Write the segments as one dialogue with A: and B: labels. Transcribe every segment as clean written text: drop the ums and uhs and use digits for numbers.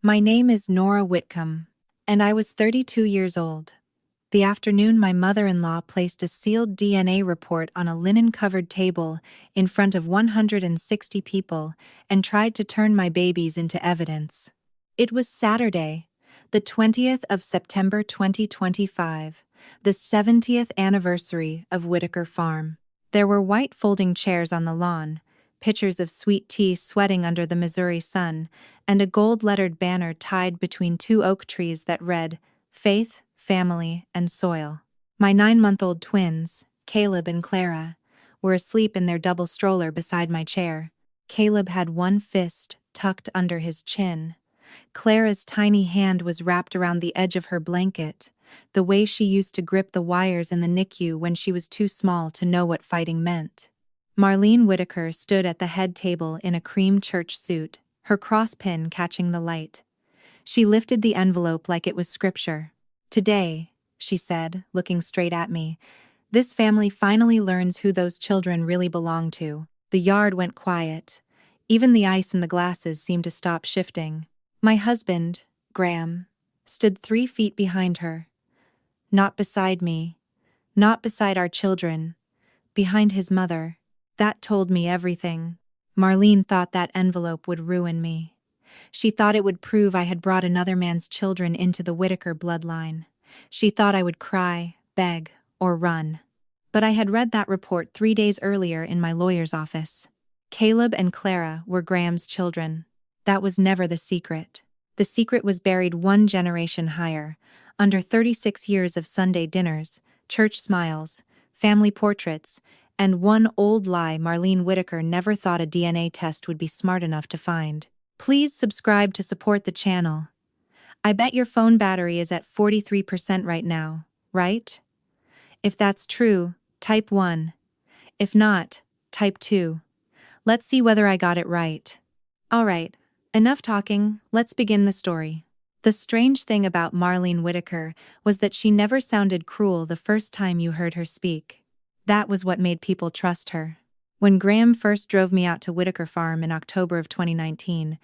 A: My name is Nora Whitcomb, and I was 32 years old. The afternoon my mother-in-law placed a sealed DNA report on a linen-covered table in front of 160 people and tried to turn my babies into evidence. It was Saturday, the 20th of September 2025, the 70th anniversary of Whitaker Farm. There were white folding chairs on the lawn, pitchers of sweet tea sweating under the Missouri sun, and a gold-lettered banner tied between two oak trees that read, Faith, Family, and Soil. My 9-month-old twins, Caleb and Clara, were asleep in their double stroller beside my chair. Caleb had one fist tucked under his chin. Clara's tiny hand was wrapped around the edge of her blanket, the way she used to grip the wires in the NICU when she was too small to know what fighting meant. Marlene Whitaker stood at the head table in a cream church suit, her crosspin catching the light. She lifted the envelope like it was scripture. Today, she said, looking straight at me, this family finally learns who those children really belong to. The yard went quiet. Even the ice in the glasses seemed to stop shifting. My husband, Graham, stood 3 feet behind her. Not beside me. Not beside our children. Behind his mother. That told me everything. Marlene thought that envelope would ruin me. She thought it would prove I had brought another man's children into the Whitaker bloodline. She thought I would cry, beg, or run. But I had read that report 3 days earlier in my lawyer's office. Caleb and Clara were Graham's children. That was never the secret. The secret was buried 1 generation higher, under 36 years of Sunday dinners, church smiles, family portraits, and one old lie Marlene Whitaker never thought a DNA test would be smart enough to find. Please subscribe to support the channel. I bet your phone battery is at 43% right now, right? If that's true, type 1. If not, type 2. Let's see whether I got it right. Alright, enough talking, let's begin the story. The strange thing about Marlene Whitaker was that she never sounded cruel the first time you heard her speak. That was what made people trust her. When Graham first drove me out to Whitaker Farm in October of 2019,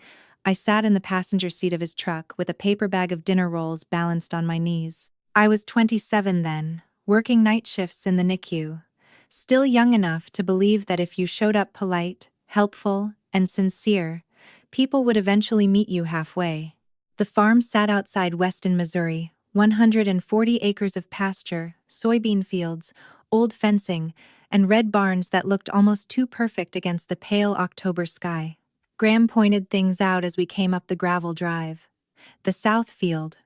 A: I sat in the passenger seat of his truck with a paper bag of dinner rolls balanced on my knees. I was 27 then, working night shifts in the NICU, still young enough to believe that if you showed up polite, helpful, and sincere, people would eventually meet you halfway. The farm sat outside Weston, Missouri, 140 acres of pasture, soybean fields, old fencing, and red barns that looked almost too perfect against the pale October sky. Graham pointed things out as we came up the gravel drive. The south field,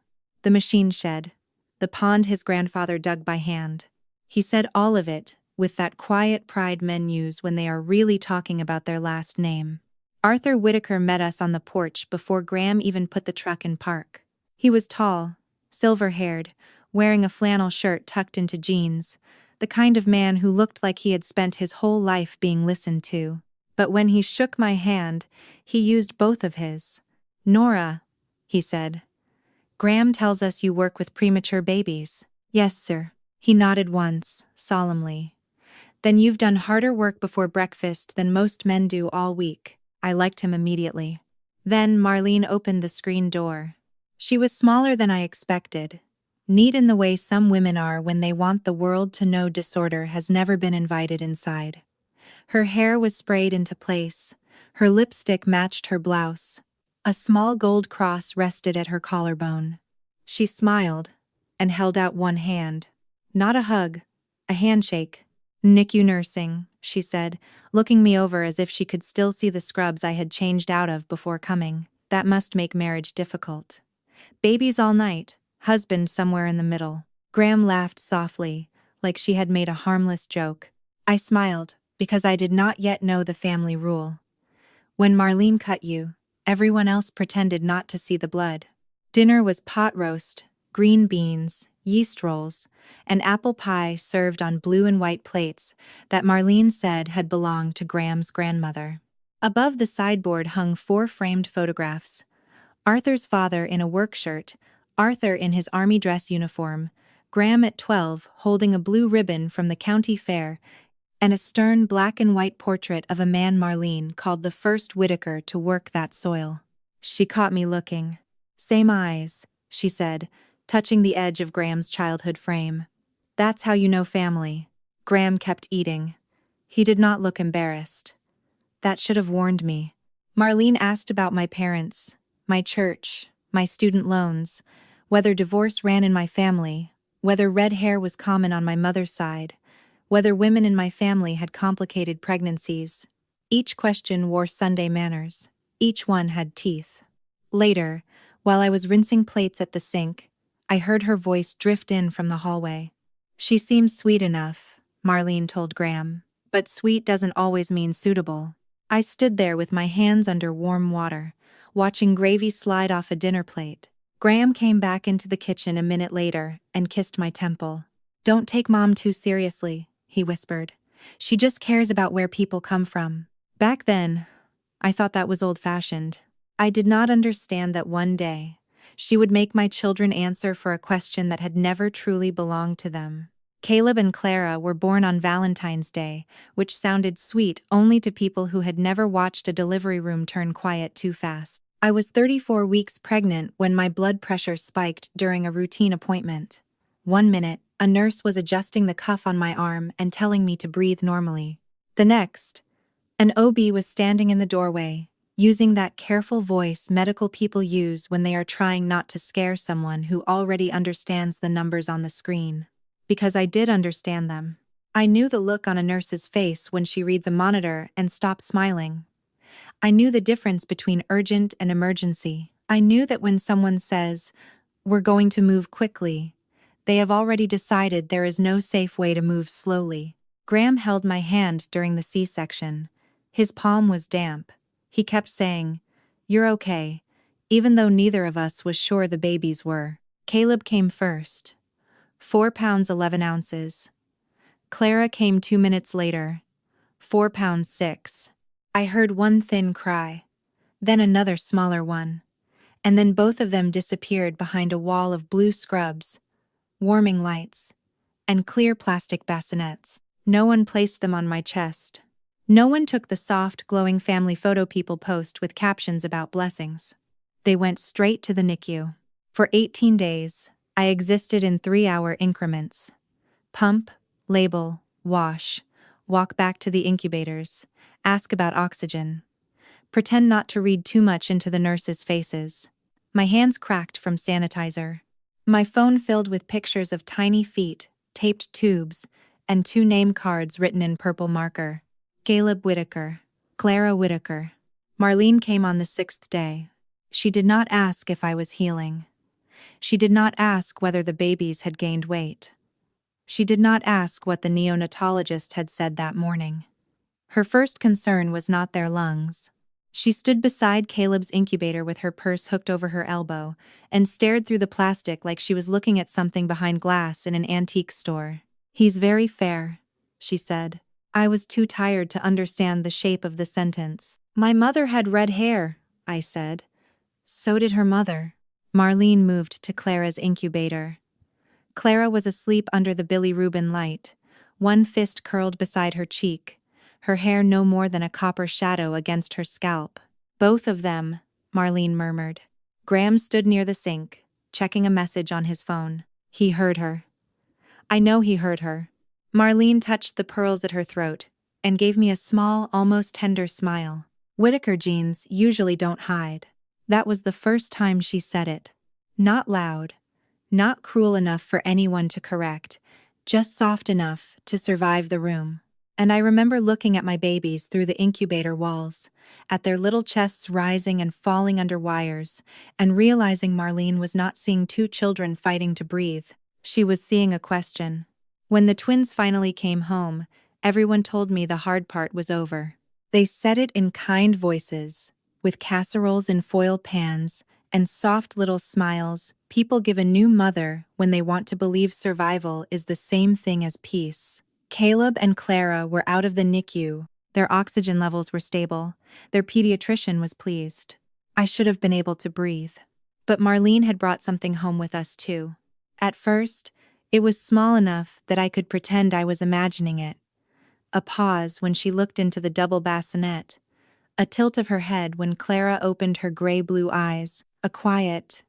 A: the machine shed, the pond his grandfather dug by hand. He said all of it, with that quiet pride men use when they are really talking about their last name. Arthur Whitaker met us on the porch before Graham even put the truck in park. He was tall, silver-haired, wearing a flannel shirt tucked into jeans, the kind of man who looked like he had spent his whole life being listened to. But when he shook my hand, he used both of his. Nora, he said. Graham tells us you work with premature babies. Yes, sir. He nodded once, solemnly. Then you've done harder work before breakfast than most men do all week. I liked him immediately. Then Marlene opened the screen door. She was smaller than I expected. Neat in the way some women are when they want the world to know disorder has never been invited inside. Her hair was sprayed into place. Her lipstick matched her blouse. A small gold cross rested at her collarbone. She smiled and held out one hand. Not a hug, a handshake. NICU nursing, she said, looking me over as if she could still see the scrubs I had changed out of before coming. That must make marriage difficult. Babies all night. Husband somewhere in the middle. Graham laughed softly, like she had made a harmless joke. I smiled, because I did not yet know the family rule. When Marlene cut you, everyone else pretended not to see the blood. Dinner was pot roast, green beans, yeast rolls, and apple pie served on blue and white plates that Marlene said had belonged to Graham's grandmother. Above the sideboard hung 4 framed photographs. Arthur's father in a work shirt, Arthur in his army dress uniform, Graham at 12 holding a blue ribbon from the county fair, and a stern black and white portrait of a man Marlene called the first Whitaker to work that soil. She caught me looking. Same eyes, she said, touching the edge of Graham's childhood frame. That's how you know family. Graham kept eating. He did not look embarrassed. That should have warned me. Marlene asked about my parents, my church, my student loans, whether divorce ran in my family, whether red hair was common on my mother's side, whether women in my family had complicated pregnancies. Each question wore Sunday manners. Each one had teeth. Later, while I was rinsing plates at the sink, I heard her voice drift in from the hallway. She seems sweet enough, Marlene told Graham, but sweet doesn't always mean suitable. I stood there with my hands under warm water, watching gravy slide off a dinner plate. Graham came back into the kitchen a minute later and kissed my temple. Don't take Mom too seriously, he whispered. She just cares about where people come from. Back then, I thought that was old-fashioned. I did not understand that one day, she would make my children answer for a question that had never truly belonged to them. Caleb and Clara were born on Valentine's Day, which sounded sweet only to people who had never watched a delivery room turn quiet too fast. I was 34 weeks pregnant when my blood pressure spiked during a routine appointment. 1 minute, a nurse was adjusting the cuff on my arm and telling me to breathe normally. The next, an OB was standing in the doorway, using that careful voice medical people use when they are trying not to scare someone who already understands the numbers on the screen. Because I did understand them. I knew the look on a nurse's face when she reads a monitor and stops smiling. I knew the difference between urgent and emergency. I knew that when someone says, "We're going to move quickly," they have already decided there is no safe way to move slowly. Graham held my hand during the C-section. His palm was damp. He kept saying, "You're okay," even though neither of us was sure the babies were. Caleb came first. 4 pounds 11 ounces. Clara came 2 minutes later. 4 pounds 6. I heard one thin cry, then another smaller one, and then both of them disappeared behind a wall of blue scrubs, warming lights, and clear plastic bassinets. No one placed them on my chest. No one took the soft, glowing family photo people post with captions about blessings. They went straight to the NICU. For 18 days, I existed in 3-hour increments. Pump, label, wash, walk back to the incubators, ask about oxygen. Pretend not to read too much into the nurses' faces. My hands cracked from sanitizer. My phone filled with pictures of tiny feet, taped tubes, and 2 name cards written in purple marker. Caleb Whitaker, Clara Whitaker. Marlene came on the 6th day. She did not ask if I was healing. She did not ask whether the babies had gained weight. She did not ask what the neonatologist had said that morning. Her first concern was not their lungs. She stood beside Caleb's incubator with her purse hooked over her elbow and stared through the plastic like she was looking at something behind glass in an antique store. "He's very fair," she said. I was too tired to understand the shape of the sentence. "My mother had red hair," I said. "So did her mother." Marlene moved to Clara's incubator. Clara was asleep under the bilirubin light, one fist curled beside her cheek, her hair no more than a copper shadow against her scalp. "Both of them," Marlene murmured. Graham stood near the sink, checking a message on his phone. He heard her. I know he heard her. Marlene touched the pearls at her throat and gave me a small, almost tender smile. Whitaker genes usually don't hide. That was the first time she said it. Not loud, not cruel enough for anyone to correct, just soft enough to survive the room. And I remember looking at my babies through the incubator walls, at their little chests rising and falling under wires, and realizing Marlene was not seeing 2 children fighting to breathe. She was seeing a question. When the twins finally came home, everyone told me the hard part was over. They said it in kind voices, with casseroles in foil pans, and soft little smiles. People give a new mother when they want to believe survival is the same thing as peace. Caleb and Clara were out of the NICU. Their oxygen levels were stable. Their pediatrician was pleased. I should have been able to breathe. But Marlene had brought something home with us too. At first, it was small enough that I could pretend I was imagining it. A pause when she looked into the double bassinet. A tilt of her head when Clara opened her gray-blue eyes. A quiet,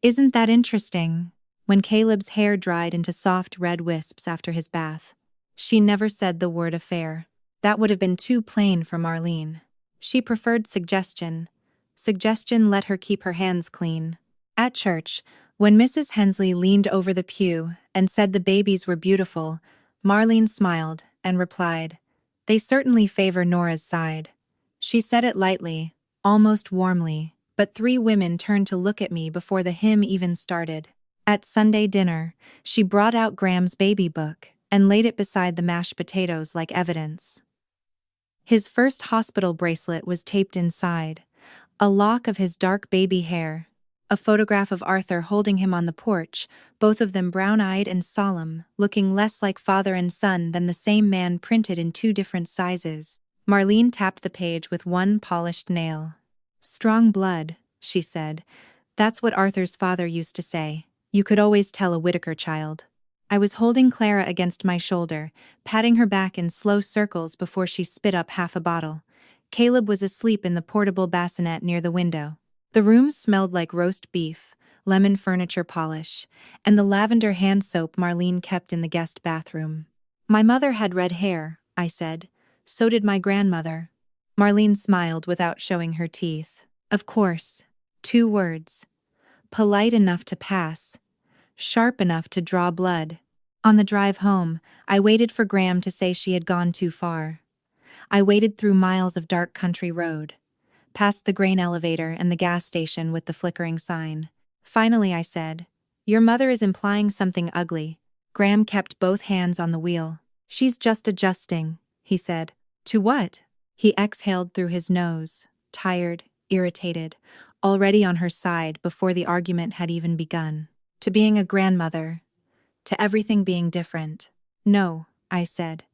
A: Isn't that interesting? When Caleb's hair dried into soft red wisps after his bath. She never said the word affair. That would have been too plain for Marlene. She preferred suggestion. Suggestion let her keep her hands clean. At church, when Mrs. Hensley leaned over the pew and said the babies were beautiful, Marlene smiled and replied, "They certainly favor Nora's side." She said it lightly, almost warmly, but 3 women turned to look at me before the hymn even started. At Sunday dinner, she brought out Graham's baby book and laid it beside the mashed potatoes like evidence. His first hospital bracelet was taped inside, a lock of his dark baby hair, a photograph of Arthur holding him on the porch, both of them brown-eyed and solemn, looking less like father and son than the same man printed in 2 different sizes. Marlene tapped the page with one polished nail. "Strong blood," she said. "That's what Arthur's father used to say. You could always tell a Whitaker child." I was holding Clara against my shoulder, patting her back in slow circles before she spit up half a bottle. Caleb was asleep in the portable bassinet near the window. The room smelled like roast beef, lemon furniture polish, and the lavender hand soap Marlene kept in the guest bathroom. "My mother had red hair," I said. "So did my grandmother." Marlene smiled without showing her teeth. "Of course." 2 words. Polite enough to pass. Sharp enough to draw blood. On the drive home, I waited for Graham to say she had gone too far. I waited through miles of dark country road, past the grain elevator and the gas station with the flickering sign. Finally I said, "Your mother is implying something ugly." Graham kept both hands on the wheel. "She's just adjusting," he said. "To what?" He exhaled through his nose, tired, irritated, already on her side before the argument had even begun. "To being a grandmother. To everything being different." "No," I said.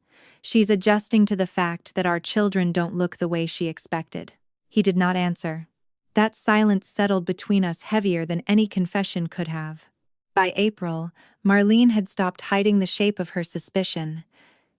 A: "She's adjusting to the fact that our children don't look the way she expected." He did not answer. That silence settled between us heavier than any confession could have. By April, Marlene had stopped hiding the shape of her suspicion.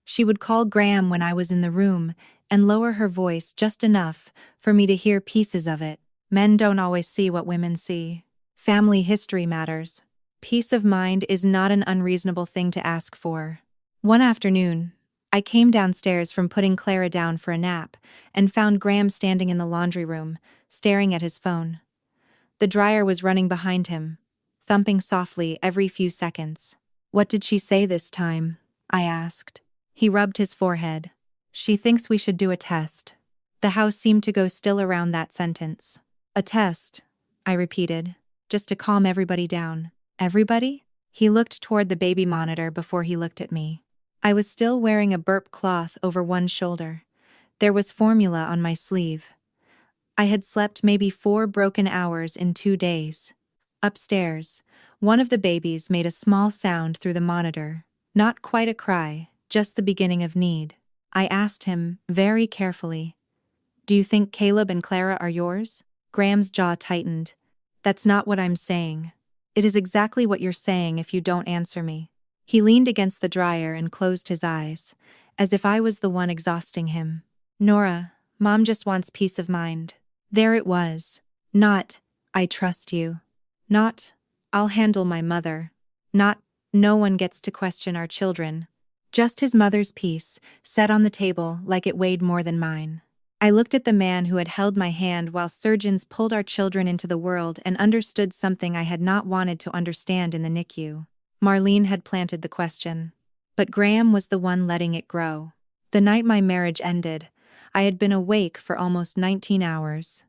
A: She would call Graham when I was in the room and lower her voice just enough for me to hear pieces of it. Men don't always see what women see. Family history matters. Peace of mind is not an unreasonable thing to ask for. One afternoon, I came downstairs from putting Clara down for a nap and found Graham standing in the laundry room, staring at his phone. The dryer was running behind him, thumping softly every few seconds. "What did she say this time?" I asked. He rubbed his forehead. "She thinks we should do a test." The house seemed to go still around that sentence. "A test," I repeated, just to calm everybody down. "Everybody?" He looked toward the baby monitor before he looked at me. I was still wearing a burp cloth over one shoulder. There was formula on my sleeve. I had slept maybe 4 broken hours in 2 days. Upstairs, one of the babies made a small sound through the monitor. Not quite a cry, just the beginning of need. I asked him, very carefully, "Do you think Caleb and Clara are yours?" Graham's jaw tightened. "That's not what I'm saying." "It is exactly what you're saying if you don't answer me." He leaned against the dryer and closed his eyes, as if I was the one exhausting him. "Nora, Mom just wants peace of mind." There it was. Not, "I trust you." Not, "I'll handle my mother." Not, "No one gets to question our children." Just his mother's peace, set on the table like it weighed more than mine. I looked at the man who had held my hand while surgeons pulled our children into the world and understood something I had not wanted to understand in the NICU. Marlene had planted the question. But Graham was the one letting it grow. The night my marriage ended, I had been awake for almost 19 hours.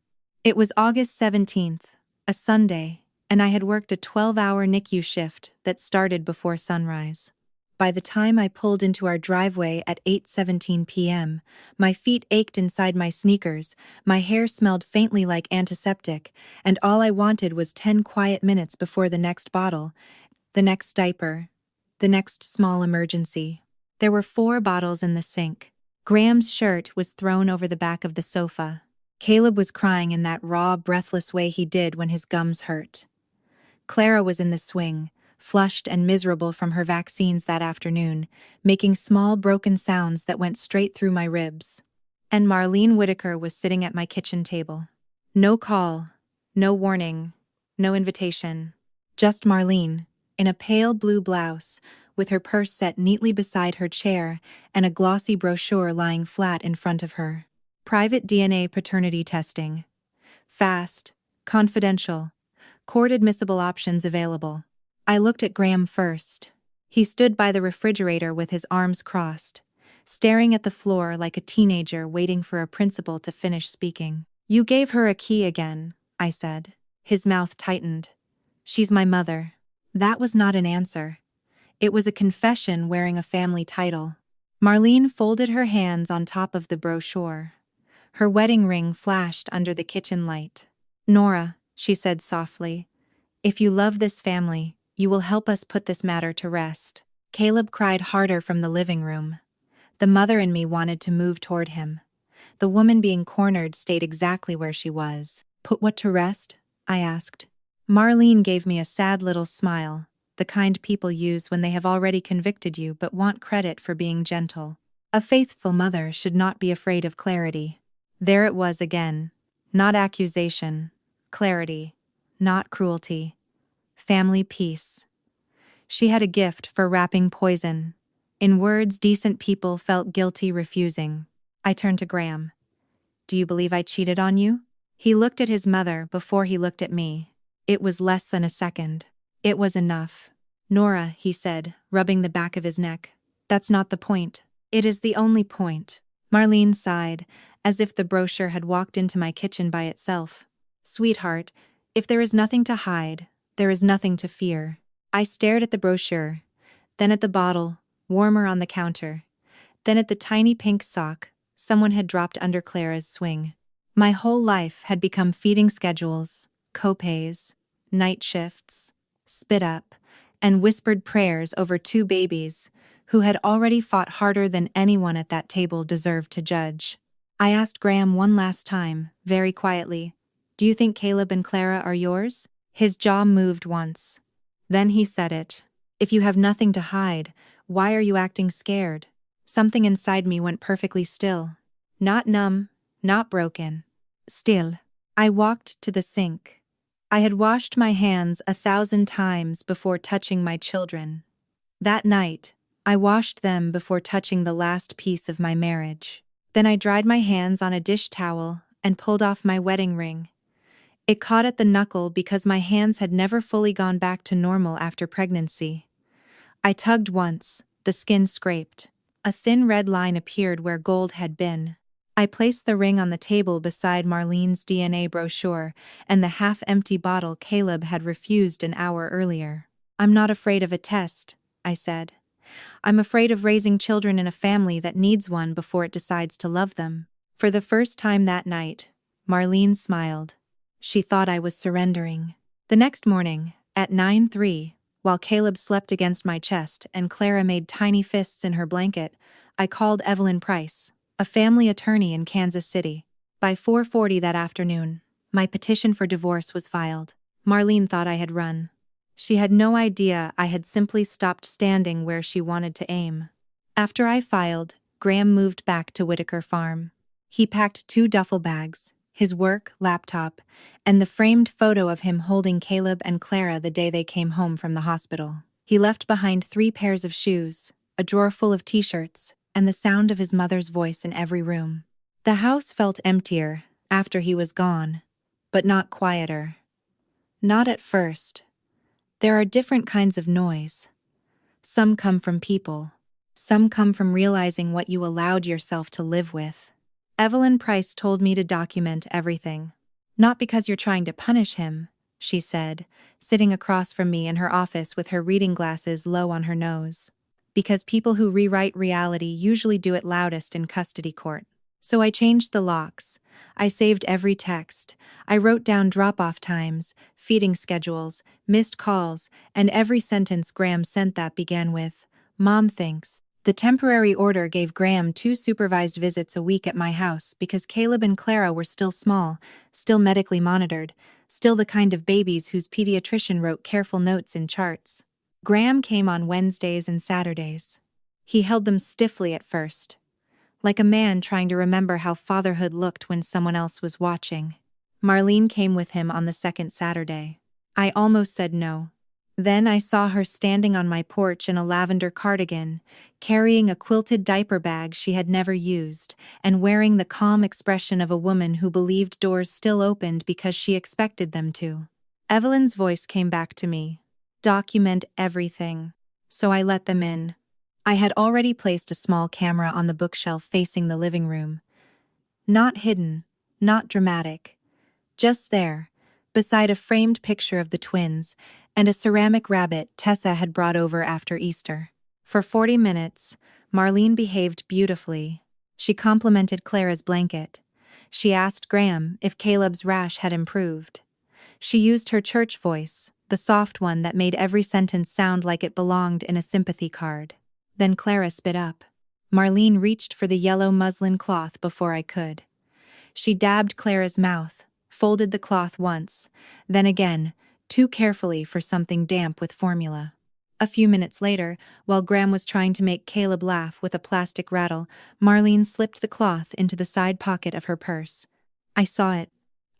A: It was August 17th, a Sunday, and I had worked a 12-hour NICU shift that started before sunrise. By the time I pulled into our driveway at 8:17 p.m., my feet ached inside my sneakers, my hair smelled faintly like antiseptic, and all I wanted was 10 quiet minutes before the next bottle, the next diaper, the next small emergency. There were 4 bottles in the sink. Graham's shirt was thrown over the back of the sofa. Caleb was crying in that raw, breathless way he did when his gums hurt. Clara was in the swing, flushed and miserable from her vaccines that afternoon, making small broken sounds that went straight through my ribs. And Marlene Whitaker was sitting at my kitchen table. No call, no warning, no invitation. Just Marlene, in a pale blue blouse, with her purse set neatly beside her chair and a glossy brochure lying flat in front of her. Private DNA paternity testing. Fast, confidential, court-admissible options available. I looked at Graham first. He stood by the refrigerator with his arms crossed, staring at the floor like a teenager waiting for a principal to finish speaking. "You gave her a key again," I said. His mouth tightened. "She's my mother." That was not an answer. It was a confession wearing a family title. Marlene folded her hands on top of the brochure. Her wedding ring flashed under the kitchen light. "Nora," she said softly, "if you love this family, you will help us put this matter to rest." Caleb cried harder from the living room. The mother in me wanted to move toward him. The woman being cornered stayed exactly where she was. "Put what to rest?" I asked. Marlene gave me a sad little smile, the kind people use when they have already convicted you but want credit for being gentle. A faithful mother should not be afraid of clarity. There it was again. Not accusation. Clarity. Not cruelty. Family peace. She had a gift for wrapping poison. In words decent people felt guilty refusing. I turned to Graham. "Do you believe I cheated on you?" He looked at his mother before he looked at me. It was less than a second. It was enough. "Nora," he said, rubbing the back of his neck, "that's not the point." "It is the only point." Marlene sighed, as if the brochure had walked into my kitchen by itself. "Sweetheart, if there is nothing to hide, there is nothing to fear." I stared at the brochure, then at the bottle, warmer on the counter, then at the tiny pink sock someone had dropped under Clara's swing. My whole life had become feeding schedules, co-pays, night shifts, spit up, and whispered prayers over two babies who had already fought harder than anyone at that table deserved to judge. I asked Graham one last time, very quietly, "Do you think Caleb and Clara are yours?" His jaw moved once. Then he said it. "If you have nothing to hide, why are you acting scared?" Something inside me went perfectly still. Not numb, not broken. Still. I walked to the sink. I had washed my hands 1,000 times before touching my children. That night, I washed them before touching the last piece of my marriage. Then I dried my hands on a dish towel and pulled off my wedding ring. It caught at the knuckle because my hands had never fully gone back to normal after pregnancy. I tugged once, the skin scraped. A thin red line appeared where gold had been. I placed the ring on the table beside Marlene's DNA brochure and the half-empty bottle Caleb had refused an hour earlier. "I'm not afraid of a test," I said. "I'm afraid of raising children in a family that needs one before it decides to love them." For the first time that night, Marlene smiled. She thought I was surrendering. The next morning, at 9:03, while Caleb slept against my chest and Clara made tiny fists in her blanket, I called Evelyn Price, a family attorney in Kansas City. By 4:40 that afternoon, my petition for divorce was filed. Marlene thought I had run. She had no idea I had simply stopped standing where she wanted to aim. After I filed, Graham moved back to Whitaker Farm. He packed 2 duffel bags, his work, laptop, and the framed photo of him holding Caleb and Clara the day they came home from the hospital. He left behind 3 pairs of shoes, a drawer full of t-shirts, and the sound of his mother's voice in every room. The house felt emptier after he was gone, but not quieter. Not at first. There are different kinds of noise. Some come from people. Some come from realizing what you allowed yourself to live with. Evelyn Price told me to document everything. "Not because you're trying to punish him," she said, sitting across from me in her office with her reading glasses low on her nose. "Because people who rewrite reality usually do it loudest in custody court." So I changed the locks. I saved every text. I wrote down drop-off times, feeding schedules, missed calls, and every sentence Graham sent that began with, "Mom thinks." The temporary order gave Graham 2 supervised visits a week at my house because Caleb and Clara were still small, still medically monitored, still the kind of babies whose pediatrician wrote careful notes in charts. Graham came on Wednesdays and Saturdays. He held them stiffly at first, like a man trying to remember how fatherhood looked when someone else was watching. Marlene came with him on the second Saturday. I almost said no. Then I saw her standing on my porch in a lavender cardigan, carrying a quilted diaper bag she had never used, and wearing the calm expression of a woman who believed doors still opened because she expected them to. Evelyn's voice came back to me. Document everything. So I let them in. I had already placed a small camera on the bookshelf facing the living room. Not hidden, not dramatic. Just there, beside a framed picture of the twins and a ceramic rabbit Tessa had brought over after Easter. For 40 minutes, Marlene behaved beautifully. She complimented Clara's blanket. She asked Graham if Caleb's rash had improved. She used her church voice, the soft one that made every sentence sound like it belonged in a sympathy card. Then Clara spit up. Marlene reached for the yellow muslin cloth before I could. She dabbed Clara's mouth, folded the cloth once, then again, too carefully for something damp with formula. A few minutes later, while Graham was trying to make Caleb laugh with a plastic rattle, Marlene slipped the cloth into the side pocket of her purse. I saw it.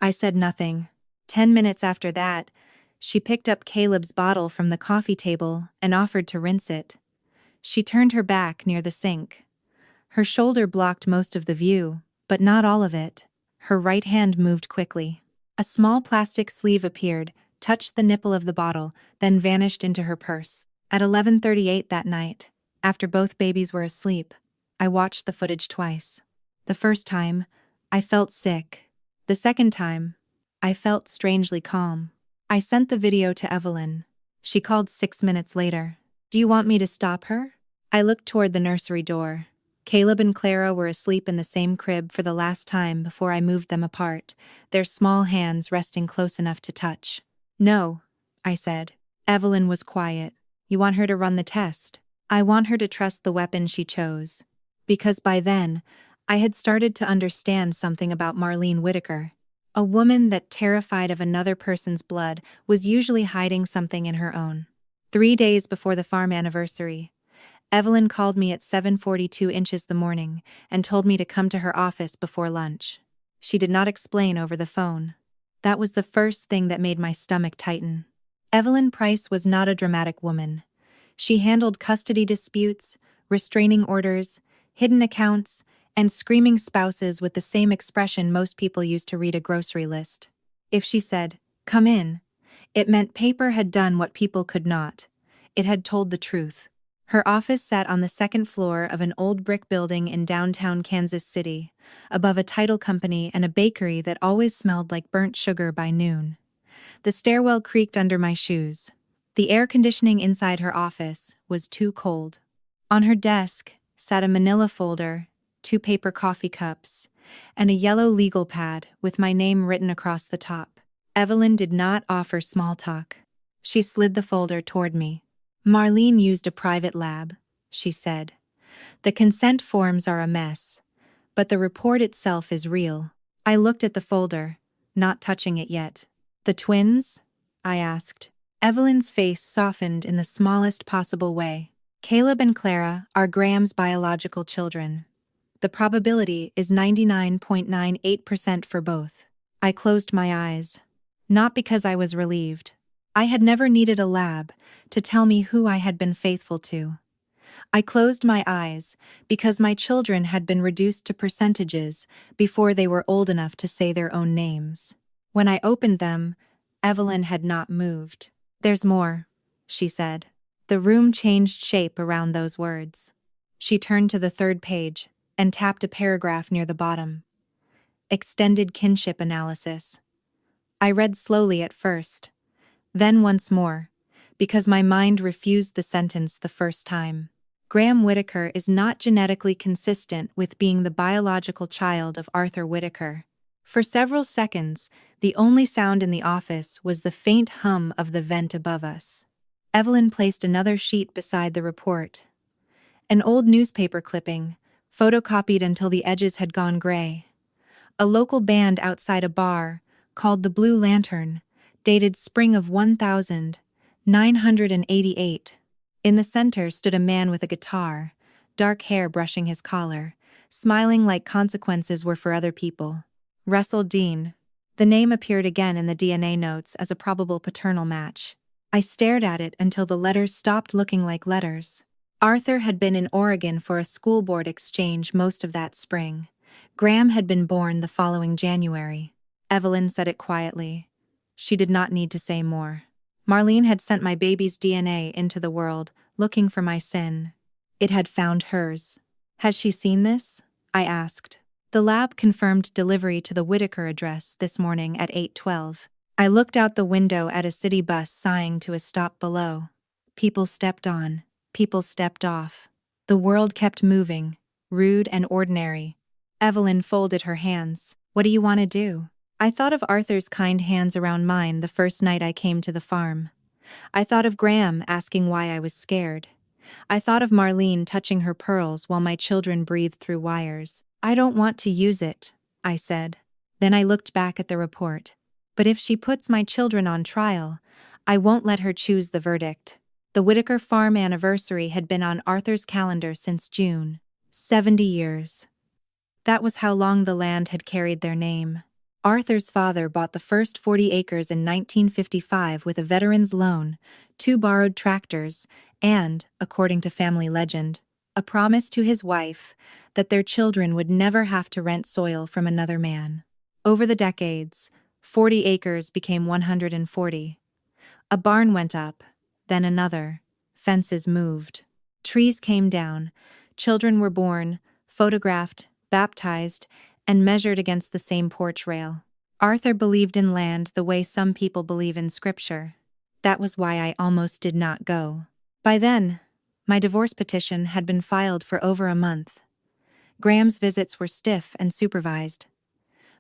A: I said nothing. 10 minutes after that, she picked up Caleb's bottle from the coffee table and offered to rinse it. She turned her back near the sink. Her shoulder blocked most of the view, but not all of it. Her right hand moved quickly. A small plastic sleeve appeared, touched the nipple of the bottle, then vanished into her purse. At 11:38 that night, after both babies were asleep, I watched the footage twice. The first time, I felt sick. The second time, I felt strangely calm. I sent the video to Evelyn. She called 6 minutes later. "Do you want me to stop her?" I looked toward the nursery door. Caleb and Clara were asleep in the same crib for the last time before I moved them apart, their small hands resting close enough to touch. "No," I said. Evelyn was quiet. "You want her to run the test?" "I want her to trust the weapon she chose." Because by then, I had started to understand something about Marlene Whitaker. A woman that, terrified of another person's blood, was usually hiding something in her own. 3 days before the farm anniversary, Evelyn called me at 7:42 inches the morning and told me to come to her office before lunch. She did not explain over the phone. That was the first thing that made my stomach tighten. Evelyn Price was not a dramatic woman. She handled custody disputes, restraining orders, hidden accounts, and screaming spouses with the same expression most people use to read a grocery list. If she said, "Come in," it meant paper had done what people could not. It had told the truth. Her office sat on the second floor of an old brick building in downtown Kansas City, above a title company and a bakery that always smelled like burnt sugar by noon. The stairwell creaked under my shoes. The air conditioning inside her office was too cold. On her desk sat a manila folder, 2 paper coffee cups, and a yellow legal pad with my name written across the top. Evelyn did not offer small talk. She slid the folder toward me. "Marlene used a private lab," she said. "The consent forms are a mess, but the report itself is real." I looked at the folder, not touching it yet. "The twins?" I asked. Evelyn's face softened in the smallest possible way. "Caleb and Clara are Graham's biological children. The probability is 99.98% for both." I closed my eyes. Not because I was relieved. I had never needed a lab to tell me who I had been faithful to. I closed my eyes because my children had been reduced to percentages before they were old enough to say their own names. When I opened them, Evelyn had not moved. "There's more," she said. The room changed shape around those words. She turned to the 3rd page and tapped a paragraph near the bottom. "Extended kinship analysis." I read slowly at first, then once more, because my mind refused the sentence the first time. "Graham Whitaker is not genetically consistent with being the biological child of Arthur Whitaker." For several seconds, the only sound in the office was the faint hum of the vent above us. Evelyn placed another sheet beside the report. An old newspaper clipping, photocopied until the edges had gone gray. A local band outside a bar, called the Blue Lantern, dated spring of 1988. In the center stood a man with a guitar, dark hair brushing his collar, smiling like consequences were for other people. Russell Dean. The name appeared again in the DNA notes as a probable paternal match. I stared at it until the letters stopped looking like letters. Arthur had been in Oregon for a school board exchange most of that spring. Graham had been born the following January. Evelyn said it quietly. She did not need to say more. Marlene had sent my baby's DNA into the world, looking for my sin. It had found hers. Has she seen this? I asked. The lab confirmed delivery to the Whitaker address this morning at 8:12. I looked out the window at a city bus sighing to a stop below. People stepped on. People stepped off. The world kept moving, rude and ordinary. Evelyn folded her hands. What do you want to do? I thought of Arthur's kind hands around mine the first night I came to the farm. I thought of Graham asking why I was scared. I thought of Marlene touching her pearls while my children breathed through wires. I don't want to use it, I said. Then I looked back at the report. But if she puts my children on trial, I won't let her choose the verdict. The Whitaker Farm anniversary had been on Arthur's calendar since June. 70 years. That was how long the land had carried their name. Arthur's father bought the first 40 acres in 1955 with a veteran's loan, 2 borrowed tractors, and, according to family legend, a promise to his wife that their children would never have to rent soil from another man. Over the decades, 40 acres became 140. A barn went up, then another. Fences moved. Trees came down. Children were born, photographed, baptized, and measured against the same porch rail. Arthur believed in land the way some people believe in scripture. That was why I almost did not go. By then, my divorce petition had been filed for over a month. Graham's visits were stiff and supervised.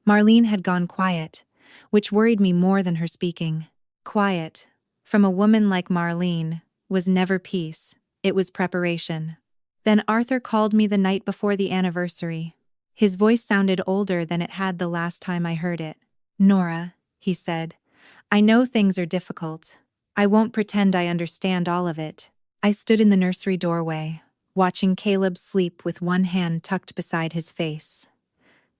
A: Marlene had gone quiet, which worried me more than her speaking. Quiet, from a woman like Marlene, was never peace, it was preparation. Then Arthur called me the night before the anniversary. His voice sounded older than it had the last time I heard it. Nora, he said, I know things are difficult. I won't pretend I understand all of it. I stood in the nursery doorway, watching Caleb sleep with one hand tucked beside his face.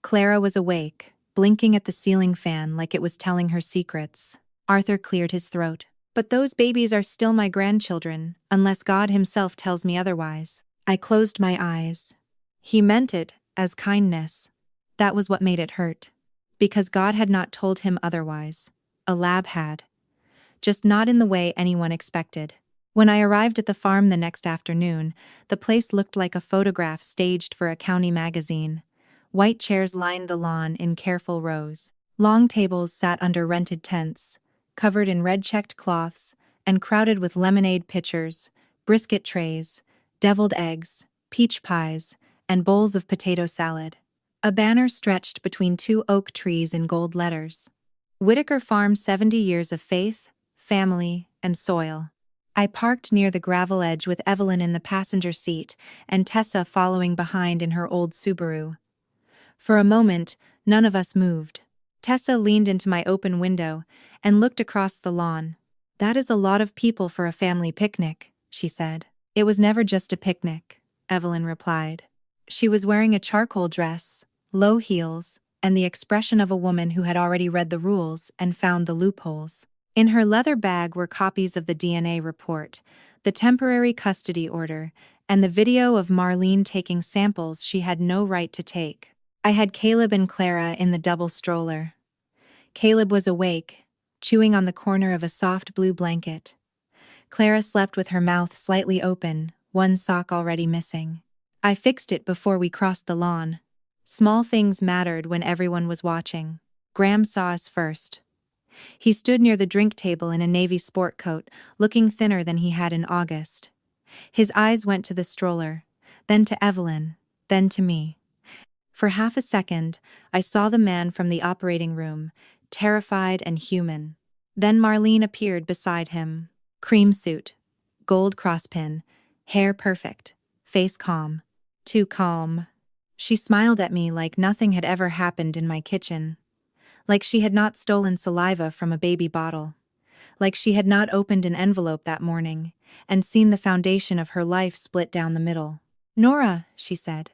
A: Clara was awake, blinking at the ceiling fan like it was telling her secrets. Arthur cleared his throat. But those babies are still my grandchildren, unless God himself tells me otherwise. I closed my eyes. He meant it as kindness. That was what made it hurt. Because God had not told him otherwise. A lab had. Just not in the way anyone expected. When I arrived at the farm the next afternoon, the place looked like a photograph staged for a county magazine. White chairs lined the lawn in careful rows. Long tables sat under rented tents, covered in red-checked cloths and crowded with lemonade pitchers, brisket trays, deviled eggs, peach pies, and bowls of potato salad. A banner stretched between 2 oak trees in gold letters. Whitaker Farm 70 Years of Faith, Family, and Soil. I parked near the gravel edge with Evelyn in the passenger seat and Tessa following behind in her old Subaru. For a moment, none of us moved. Tessa leaned into my open window and looked across the lawn. That is a lot of people for a family picnic, she said. It was never just a picnic, Evelyn replied. She was wearing a charcoal dress, low heels, and the expression of a woman who had already read the rules and found the loopholes. In her leather bag were copies of the DNA report, the temporary custody order, and the video of Marlene taking samples she had no right to take. I had Caleb and Clara in the double stroller. Caleb was awake, chewing on the corner of a soft blue blanket. Clara slept with her mouth slightly open, one sock already missing. I fixed it before we crossed the lawn. Small things mattered when everyone was watching. Graham saw us first. He stood near the drink table in a navy sport coat, looking thinner than he had in August. His eyes went to the stroller, then to Evelyn, then to me. For half a second, I saw the man from the operating room, terrified and human. Then Marlene appeared beside him. Cream suit, gold crosspin, hair perfect, face calm. Too calm. She smiled at me like nothing had ever happened in my kitchen. Like she had not stolen saliva from a baby bottle. Like she had not opened an envelope that morning and seen the foundation of her life split down the middle. Nora, she said,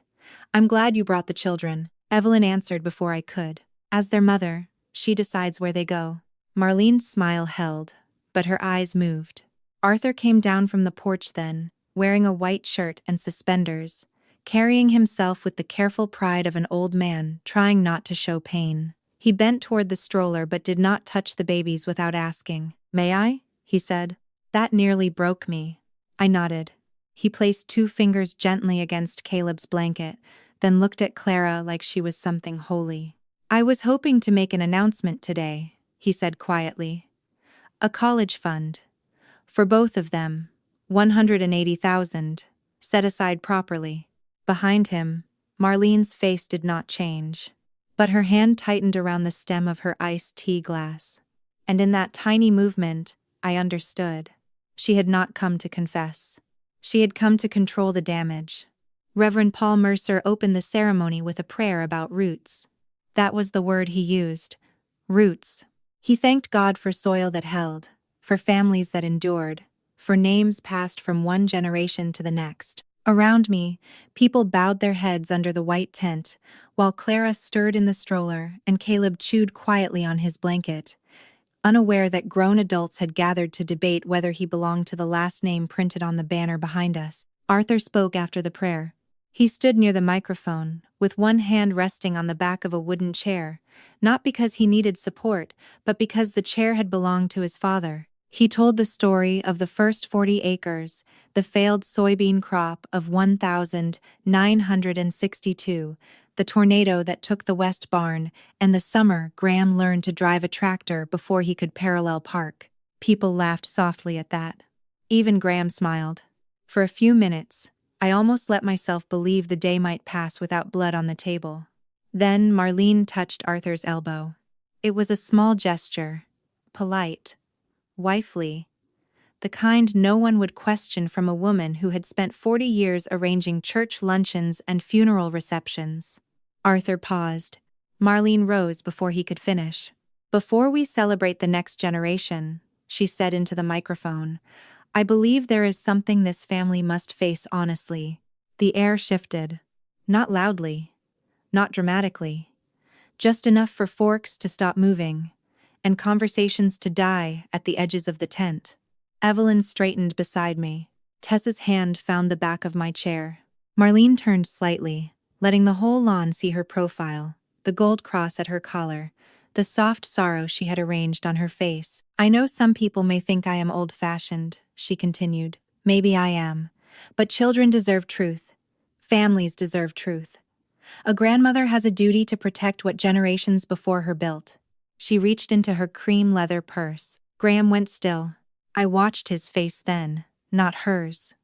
A: I'm glad you brought the children. Evelyn answered before I could. As their mother, she decides where they go. Marlene's smile held. but her eyes moved. Arthur came down from the porch then, wearing a white shirt and suspenders, carrying himself with the careful pride of an old man trying not to show pain. He bent toward the stroller but did not touch the babies without asking. "May I?" he said. That nearly broke me. I nodded. He placed 2 fingers gently against Caleb's blanket, then looked at Clara like she was something holy. "I was hoping to make an announcement today," he said quietly. "A college fund. For both of them. 180,000, set aside properly." Behind him, Marlene's face did not change, but her hand tightened around the stem of her iced tea glass. And in that tiny movement, I understood. She had not come to confess. She had come to control the damage. Reverend Paul Mercer opened the ceremony with a prayer about roots. That was the word he used. Roots. He thanked God for soil that held, for families that endured, for names passed from one generation to the next. Around me, people bowed their heads under the white tent, while Clara stirred in the stroller and Caleb chewed quietly on his blanket, unaware that grown adults had gathered to debate whether he belonged to the last name printed on the banner behind us. Arthur spoke after the prayer. He stood near the microphone, with one hand resting on the back of a wooden chair, not because he needed support, but because the chair had belonged to his father. He told the story of the first 40 acres, the failed soybean crop of 1,962, the tornado that took the West Barn, and the summer Graham learned to drive a tractor before he could parallel park. People laughed softly at that. Even Graham smiled. For a few minutes, I almost let myself believe the day might pass without blood on the table. Then Marlene touched Arthur's elbow. It was a small gesture, polite, wifely, the kind no one would question from a woman who had spent 40 years arranging church luncheons and funeral receptions. Arthur paused. Marlene rose before he could finish. "Before we celebrate the next generation," she said into the microphone, "I believe there is something this family must face honestly." The air shifted. Not loudly. Not dramatically. Just enough for forks to stop moving, and conversations to die at the edges of the tent. Evelyn straightened beside me. Tessa's hand found the back of my chair. Marlene turned slightly, letting the whole lawn see her profile, the gold cross at her collar, the soft sorrow she had arranged on her face. "I know some people may think I am old-fashioned," she continued. "Maybe I am. But children deserve truth. Families deserve truth. A grandmother has a duty to protect what generations before her built." She reached into her cream leather purse. Graham went still. I watched his face then, not hers.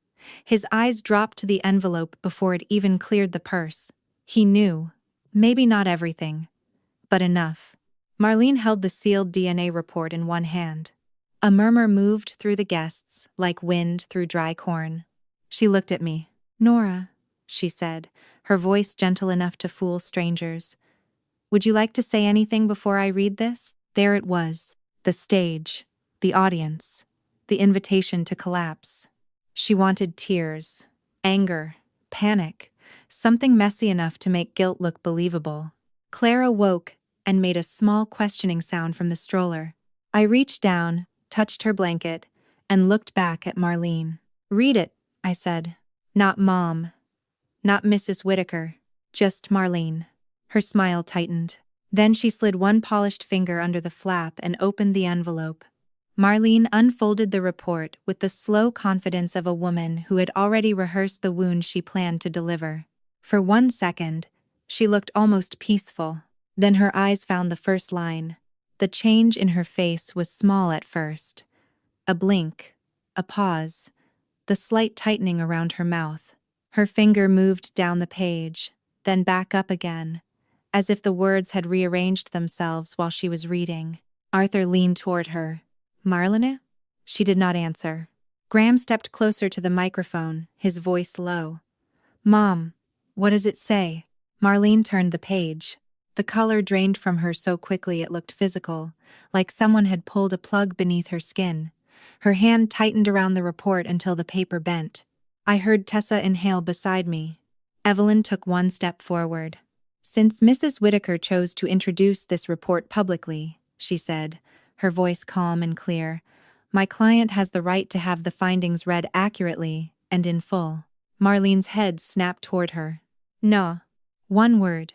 A: His eyes dropped to the envelope before it even cleared the purse. He knew. Maybe not everything, but enough. Marlene held the sealed DNA report in one hand. A murmur moved through the guests, like wind through dry corn. She looked at me. "Nora," she said, her voice gentle enough to fool strangers, "would you like to say anything before I read this?" There it was. The stage. The audience. The invitation to collapse. She wanted tears. Anger. Panic. Something messy enough to make guilt look believable. Clara woke and made a small questioning sound from the stroller. I reached down, touched her blanket, and looked back at Marlene. "Read it," I said. "Not Mom. Not Mrs. Whitaker. Just Marlene." Her smile tightened. Then she slid one polished finger under the flap and opened the envelope. Marlene unfolded the report with the slow confidence of a woman who had already rehearsed the wound she planned to deliver. For 1 second, she looked almost peaceful. Then her eyes found the first line. The change in her face was small at first. A blink, a pause, the slight tightening around her mouth. Her finger moved down the page, then back up again, as if the words had rearranged themselves while she was reading. Arthur leaned toward her. "Marlene?" She did not answer. Graham stepped closer to the microphone, his voice low. "Mom, what does it say?" Marlene turned the page. The color drained from her so quickly it looked physical, like someone had pulled a plug beneath her skin. Her hand tightened around the report until the paper bent. I heard Tessa inhale beside me. Evelyn took one step forward. "Since Mrs. Whitaker chose to introduce this report publicly," she said, her voice calm and clear, My client has the right to have the findings read accurately and in full. Marlene's head snapped toward her. No. One word.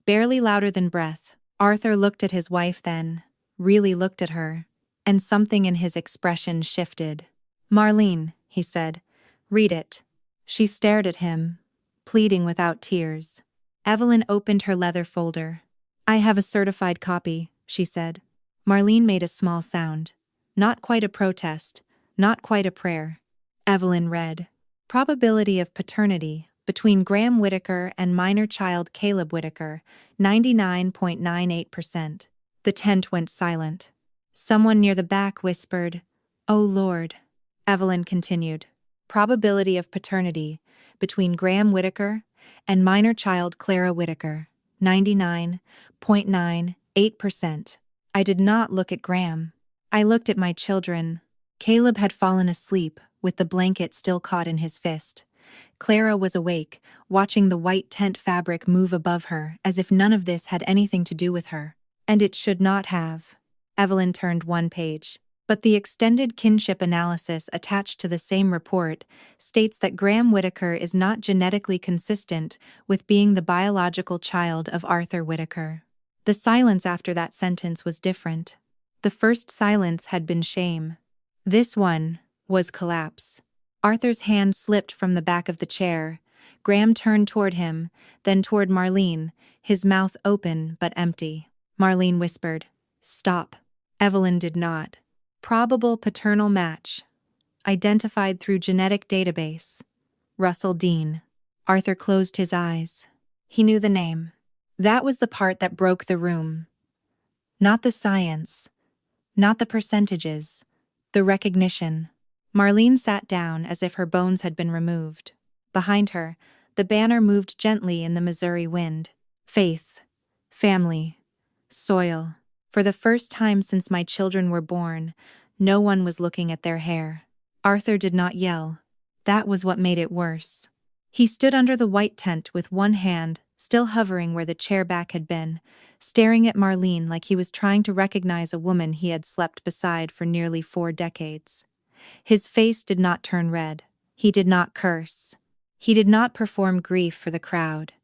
A: Barely louder than breath. Arthur looked at his wife then, really looked at her, and something in his expression shifted. Marlene, he said, read it. She stared at him, pleading without tears. Evelyn opened her leather folder. I have a certified copy, she said. Marlene made a small sound. Not quite a protest, not quite a prayer. Evelyn read. Probability of paternity between Graham Whitaker and minor child Caleb Whitaker, 99.98%. The tent went silent. Someone near the back whispered, "Oh Lord." Evelyn continued. Probability of paternity between Graham Whitaker and minor child Clara Whitaker, 99.98%. I did not look at Graham. I looked at my children. Caleb had fallen asleep, with the blanket still caught in his fist. Clara was awake, watching the white tent fabric move above her as if none of this had anything to do with her. And it should not have. Evelyn turned one page. But the extended kinship analysis attached to the same report states that Graham Whitaker is not genetically consistent with being the biological child of Arthur Whitaker. The silence after that sentence was different. The first silence had been shame. This one was collapse. Arthur's hand slipped from the back of the chair. Graham turned toward him, then toward Marlene, his mouth open but empty. Marlene whispered, "Stop." Evelyn did not. Probable paternal match. Identified through genetic database. Russell Dean. Arthur closed his eyes. He knew the name. That was the part that broke the room. Not the science. Not the percentages. The recognition. Marlene sat down as if her bones had been removed. Behind her, the banner moved gently in the Missouri wind. Faith. Family. Soil. For the first time since my children were born, no one was looking at their hair. Arthur did not yell. That was what made it worse. He stood under the white tent with one hand, still hovering where the chair back had been, staring at Marlene like he was trying to recognize a woman he had slept beside for nearly 4 decades. His face did not turn red. He did not curse. He did not perform grief for the crowd.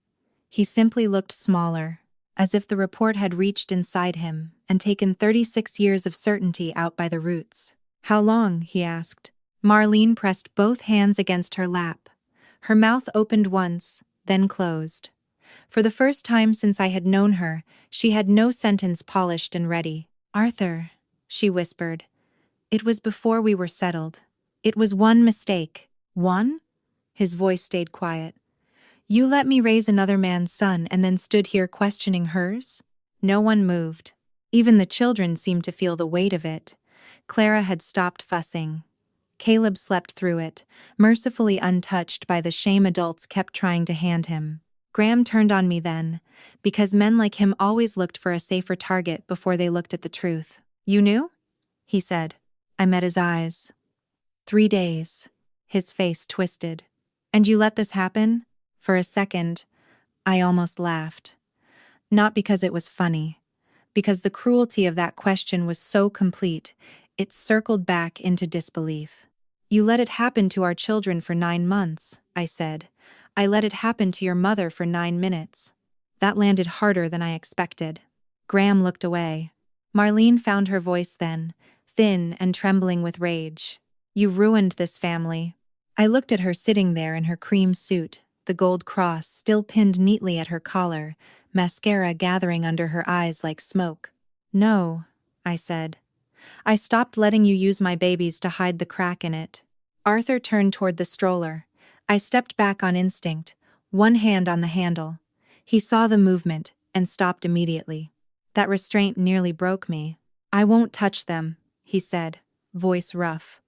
A: He simply looked smaller, as if the report had reached inside him and taken 36 years of certainty out by the roots. How long? He asked. Marlene pressed both hands against her lap. Her mouth opened once, then closed. For the first time since I had known her, she had no sentence polished and ready. Arthur, she whispered. It was before we were settled. It was one mistake. One? His voice stayed quiet. You let me raise another man's son and then stood here questioning hers? No one moved. Even the children seemed to feel the weight of it. Clara had stopped fussing. Caleb slept through it, mercifully untouched by the shame adults kept trying to hand him. Graham turned on me then, because men like him always looked for a safer target before they looked at the truth. You knew? He said. I met his eyes. 3 days. His face twisted. And you let this happen? For a second, I almost laughed. Not because it was funny, because the cruelty of that question was so complete, it circled back into disbelief. You let it happen to our children for 9 months, I said. I let it happen to your mother for 9 minutes. That landed harder than I expected. Graham looked away. Marlene found her voice then, thin and trembling with rage. You ruined this family. I looked at her sitting there in her cream suit, the gold cross still pinned neatly at her collar, mascara gathering under her eyes like smoke. No, I said. I stopped letting you use my babies to hide the crack in it. Arthur turned toward the stroller. I stepped back on instinct, one hand on the handle. He saw the movement and stopped immediately. That restraint nearly broke me. I won't touch them, he said, voice rough.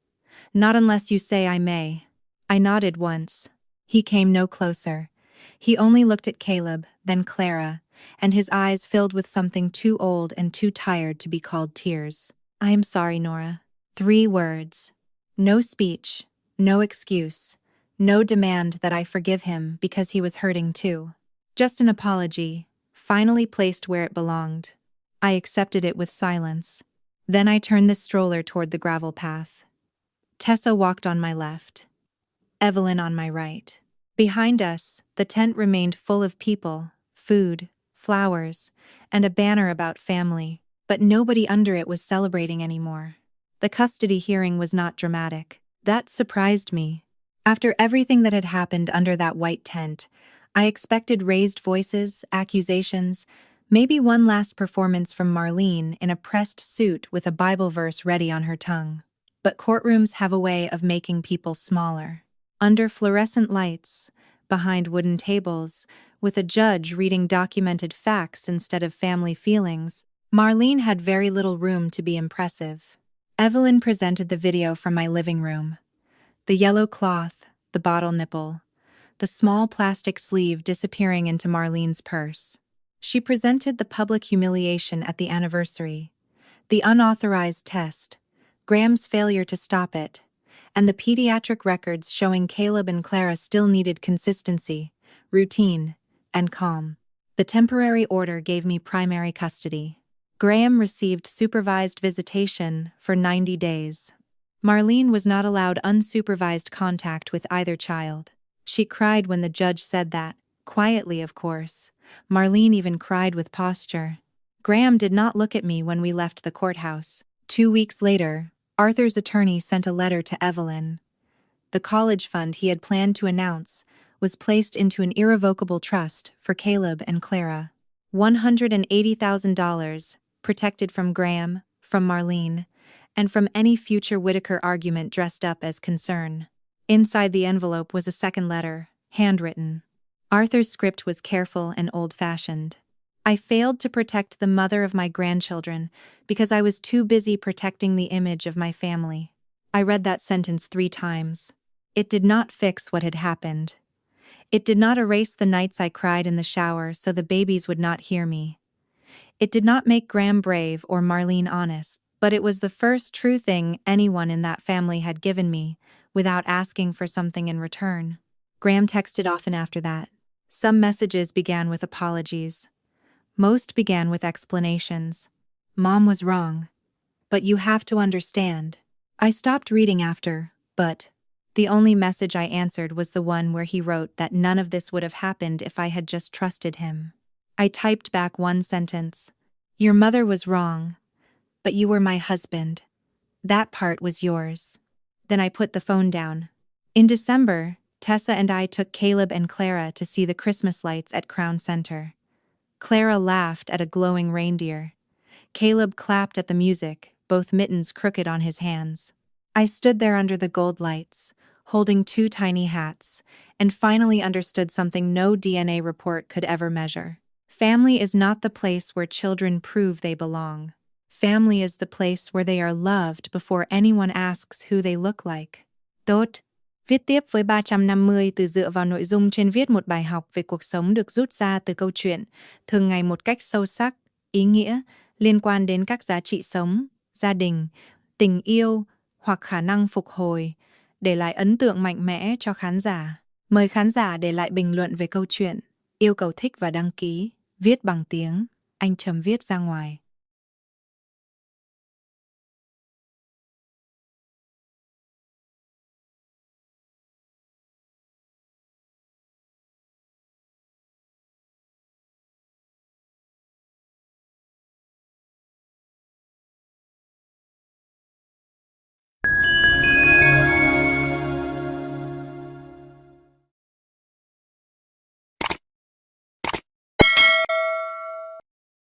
A: Not unless you say I may. I nodded once. He came no closer. He only looked at Caleb, then Clara, and his eyes filled with something too old and too tired to be called tears. I am sorry, Nora. 3 words. No speech, no excuse, no demand that I forgive him because he was hurting too. Just an apology, finally placed where it belonged. I accepted it with silence. Then I turned the stroller toward the gravel path. Tessa walked on my left, Evelyn on my right. Behind us, the tent remained full of people, food, flowers, and a banner about family, but nobody under it was celebrating anymore. The custody hearing was not dramatic. That surprised me. After everything that had happened under that white tent, I expected raised voices, accusations, maybe one last performance from Marlene in a pressed suit with a Bible verse ready on her tongue. But courtrooms have a way of making people smaller. Under fluorescent lights, behind wooden tables, with a judge reading documented facts instead of family feelings, Marlene had very little room to be impressive. Evelyn presented the video from my living room. The yellow cloth, the bottle nipple, the small plastic sleeve disappearing into Marlene's purse. She presented the public humiliation at the anniversary, the unauthorized test, Graham's failure to stop it, and the pediatric records showing Caleb and Clara still needed consistency, routine, and calm. The temporary order gave me primary custody. Graham received supervised visitation for 90 days. Marlene was not allowed unsupervised contact with either child. She cried when the judge said that, quietly of course. Marlene even cried with posture. Graham did not look at me when we left the courthouse. 2 weeks later, Arthur's attorney sent a letter to Evelyn. The college fund he had planned to announce was placed into an irrevocable trust for Caleb and Clara. $180,000, protected from Graham, from Marlene, and from any future Whitaker argument dressed up as concern. Inside the envelope was a second letter, handwritten. Arthur's script was careful and old-fashioned. I failed to protect the mother of my grandchildren because I was too busy protecting the image of my family. I read that sentence 3 times. It did not fix what had happened. It did not erase the nights I cried in the shower so the babies would not hear me. It did not make Graham brave or Marlene honest, but it was the first true thing anyone in that family had given me, without asking for something in return. Graham texted often after that. Some messages began with apologies. Most began with explanations. Mom was wrong. But you have to understand. I stopped reading after, but the only message I answered was the one where he wrote that none of this would have happened if I had just trusted him. I typed back one sentence. Your mother was wrong, but you were my husband. That part was yours. Then I put the phone down. In December, Tessa and I took Caleb and Clara to see the Christmas lights at Crown Center. Clara laughed at a glowing reindeer. Caleb clapped at the music, both mittens crooked on his hands. I stood there under the gold lights, holding 2 tiny hats, and finally understood something no DNA report could ever measure. Family is not the place where children prove they belong. Family is the place where they are loved before anyone asks who they look like. Tốt. Viết tiếp với 350 từ dựa vào nội dung trên viết một bài học về cuộc sống được rút ra từ câu chuyện, thường ngày một cách sâu sắc, ý nghĩa, liên quan đến các giá trị sống, gia đình, tình yêu hoặc khả năng phục hồi, để lại ấn tượng mạnh mẽ cho khán giả. Mời khán giả để lại bình luận về câu chuyện, yêu cầu thích và đăng ký, viết bằng tiếng, anh chấm viết ra ngoài.